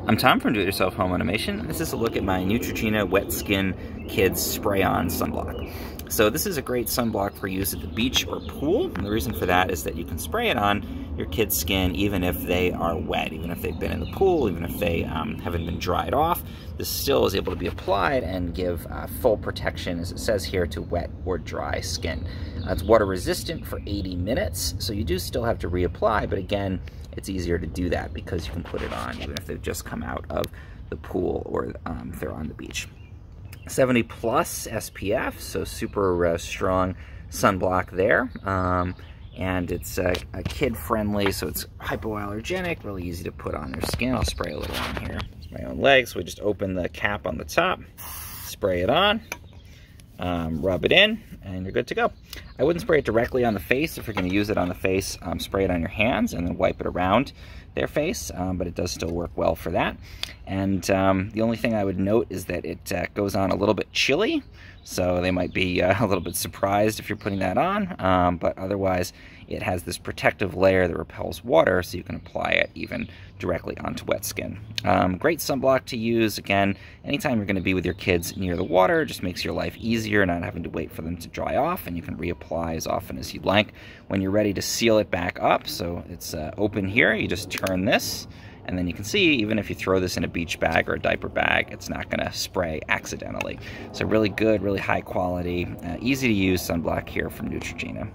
I'm Tom from Do-It-Yourself Home Automation. This is a look at my Neutrogena Wet Skin Kids Spray-On Sunblock. So this is a great sunblock for use at the beach or pool. And the reason for that is that you can spray it on your kids' skin even if they are wet, even if they've been in the pool, even if they haven't been dried off. This still is able to be applied and give full protection, as it says here, to wet or dry skin. It's water resistant for 80 minutes, so you do still have to reapply, but again, it's easier to do that because you can put it on even if they've just come out of the pool or if they're on the beach. 70 plus SPF, so super strong sunblock there. And it's kid friendly, so it's hypoallergenic, really easy to put on their skin. I'll spray a little on here. It's my own leg, so we just open the cap on the top, spray it on, rub it in, and you're good to go. I wouldn't spray it directly on the face. If you're going to use it on the face, spray it on your hands and then wipe it around their face, but it does still work well for that. And the only thing I would note is that it goes on a little bit chilly, so they might be a little bit surprised if you're putting that on, but otherwise it has this protective layer that repels water, so you can apply it even directly onto wet skin. Great sunblock to use. Again, anytime you're going to be with your kids near the water, just makes your life easier, not having to wait for them to dry off, and you can reapply as often as you'd like. When you're ready to seal it back up, so it's open here, you just turn this, and then you can see, even if you throw this in a beach bag or a diaper bag, it's not going to spray accidentally. So really good, really high quality, easy to use sunblock here from Neutrogena.